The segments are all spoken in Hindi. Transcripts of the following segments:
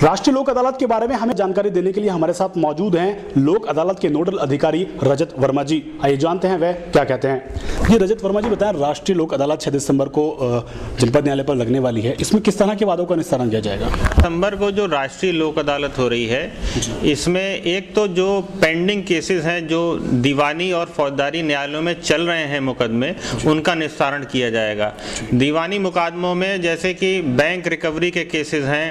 राष्ट्रीय लोक अदालत के बारे में हमें जानकारी देने के लिए हमारे साथ मौजूद हैं लोक अदालत के नोडल अधिकारी रजत वर्मा जी। आइए जानते हैं वह क्या कहते हैं। जी रजत वर्मा जी बताएं, राष्ट्रीय लोक अदालत 6 दिसंबर को जनपद न्यायालय पर लगने वाली है, इसमें किस तरह के वादों का निस्तारण किया जाएगा? दिसंबर को जो राष्ट्रीय लोक अदालत हो रही है, इसमें एक तो जो पेंडिंग केसेस हैं जो दीवानी और फौजदारी न्यायालयों में चल रहे हैं मुकदमे, उनका निस्तारण किया जाएगा। दीवानी मुकदमों में जैसे कि बैंक रिकवरी के केसेस हैं,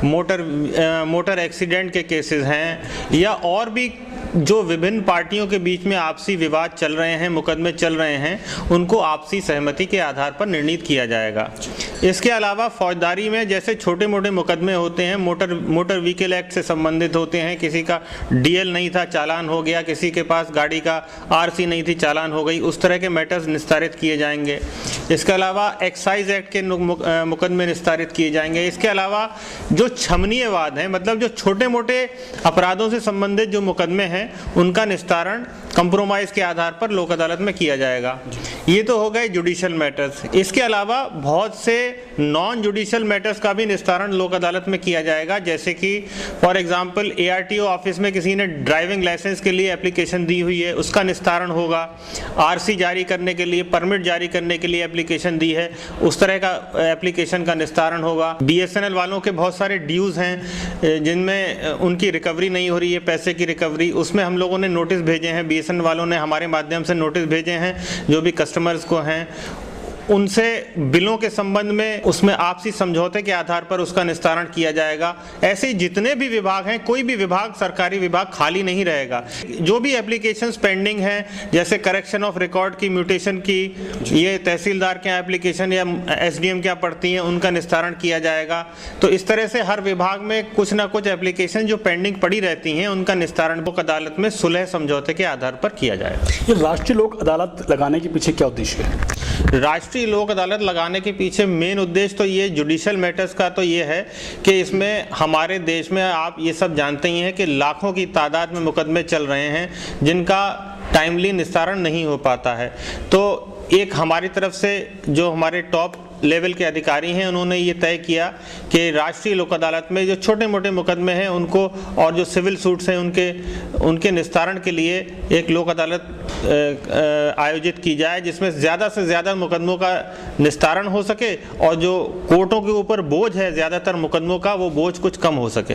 मोटर एक्सीडेंट के केसेस हैं, या और भी जो विभिन्न पार्टियों के बीच में आपसी विवाद चल रहे हैं, मुकदमे चल रहे हैं, उनको आपसी सहमति के आधार पर निर्णीत किया जाएगा। इसके अलावा फौजदारी में जैसे छोटे मोटे मुकदमे होते हैं, मोटर व्हीकल एक्ट से संबंधित होते हैं, किसी का डीएल नहीं था चालान हो गया, किसी के पास गाड़ी का आरसी नहीं थी चालान हो गई, उस तरह के मैटर्स निस्तारित किए जाएंगे। इसके अलावा एक्साइज एक्ट के मुकदमे निस्तारित किए जाएंगे। इसके अलावा जो छमनीय वाद हैं, मतलब जो छोटे मोटे अपराधों से संबंधित जो मुकदमे हैं, उनका निस्तारण कंप्रोमाइज के आधार पर लोक अदालत में किया जाएगा। ये तो हो गए जुडिशियल मैटर्स। इसके अलावा बहुत से नॉन जुडिशियल मैटर्स का भी निस्तारण लोक अदालत में किया जाएगा, जैसे कि फॉर एग्जांपल ARTO ऑफिस में किसी ने ड्राइविंग लाइसेंस के लिए एप्लीकेशन दी हुई है, उसका निस्तारण होगा। RC जारी करने के लिए, परमिट जारी करने के लिए एप्लीकेशन दी है, उस तरह का एप्लीकेशन का निस्तारण होगा। BSNL वालों के बहुत सारे ड्यूज हैं जिनमें उनकी रिकवरी नहीं हो रही है, पैसे की रिकवरी, उसमें हम लोगों ने नोटिस भेजे हैं। BSNL वालों ने हमारे माध्यम से नोटिस भेजे हैं जो भी कस्टमर्स को हैं, उनसे बिलों के संबंध में उसमें आपसी समझौते के आधार पर उसका निस्तारण किया जाएगा। ऐसे जितने भी विभाग हैं, कोई भी विभाग, सरकारी विभाग खाली नहीं रहेगा। जो भी एप्लीकेशंस पेंडिंग हैं, जैसे करेक्शन ऑफ रिकॉर्ड की, म्यूटेशन की, ये तहसीलदार के यहाँ एप्लीकेशन या SDM क्या पड़ती हैं, उनका निस्तारण किया जाएगा। तो इस तरह से हर विभाग में कुछ ना कुछ एप्लीकेशन जो पेंडिंग पड़ी रहती हैं, उनका निस्तारण लोक अदालत में सुलह समझौते के आधार पर किया जाएगा। ये राष्ट्रीय लोक अदालत लगाने के पीछे क्या उद्देश्य है? राष्ट्रीय लोक अदालत लगाने के पीछे मेन उद्देश्य तो ये जुडिशियल मैटर्स का तो ये है कि इसमें हमारे देश में आप ये सब जानते ही हैं कि लाखों की तादाद में मुकदमे चल रहे हैं जिनका टाइमली निस्तारण नहीं हो पाता है। तो एक हमारी तरफ से जो हमारे टॉप लेवल के अधिकारी हैं, उन्होंने ये तय किया कि राष्ट्रीय लोक अदालत में जो छोटे मोटे मुकदमे हैं उनको, और जो सिविल सूट्स हैं उनके निस्तारण के लिए एक लोक अदालत आयोजित की जाए, जिसमें ज़्यादा से ज़्यादा मुकदमों का निस्तारण हो सके और जो कोर्टों के ऊपर बोझ है ज़्यादातर मुकदमों का, वो बोझ कुछ कम हो सके।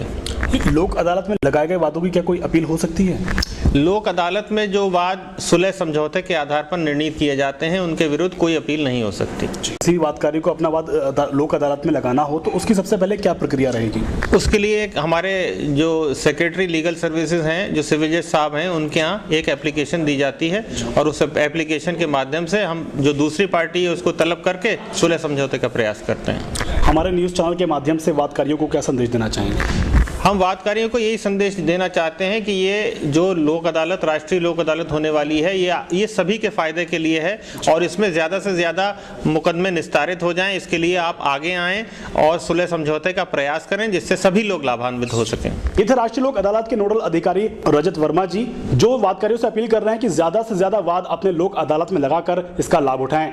लोक अदालत में लगाए गए वादों की क्या कोई अपील हो सकती है? लोक अदालत में जो वाद सुलह समझौते के आधार पर निर्णीत किए जाते हैं, उनके विरुद्ध कोई अपील नहीं हो सकती। किसी वादकारी को अपना वाद लोक अदालत में लगाना हो तो उसकी सबसे पहले क्या प्रक्रिया रहेगी? उसके लिए हमारे जो सेक्रेटरी लीगल सर्विसेज हैं, जो सिविल जज साहब हैं, उनके यहाँ एक एप्लीकेशन दी जाती है और उस एप्लीकेशन के माध्यम से हम जो दूसरी पार्टी है उसको तलब करके सुलह समझौते का प्रयास करते हैं। हमारे न्यूज़ चैनल के माध्यम से वादकारियों को क्या संदेश देना चाहेंगे? हम वादकारियों को यही संदेश देना चाहते हैं कि ये जो लोक अदालत, राष्ट्रीय लोक अदालत होने वाली है, ये सभी के फायदे के लिए है और इसमें ज़्यादा से ज़्यादा मुकदमे निस्तारित हो जाएं। इसके लिए आप आगे आएँ और सुलह समझौते का प्रयास करें, जिससे सभी लोग लाभान्वित हो सकें। ये थे राष्ट्रीय लोक अदालत के नोडल अधिकारी रजत वर्मा जी, जो वादकारियों से अपील कर रहे हैं कि ज़्यादा से ज़्यादा वाद अपने लोक अदालत में लगाकर इसका लाभ उठाएं।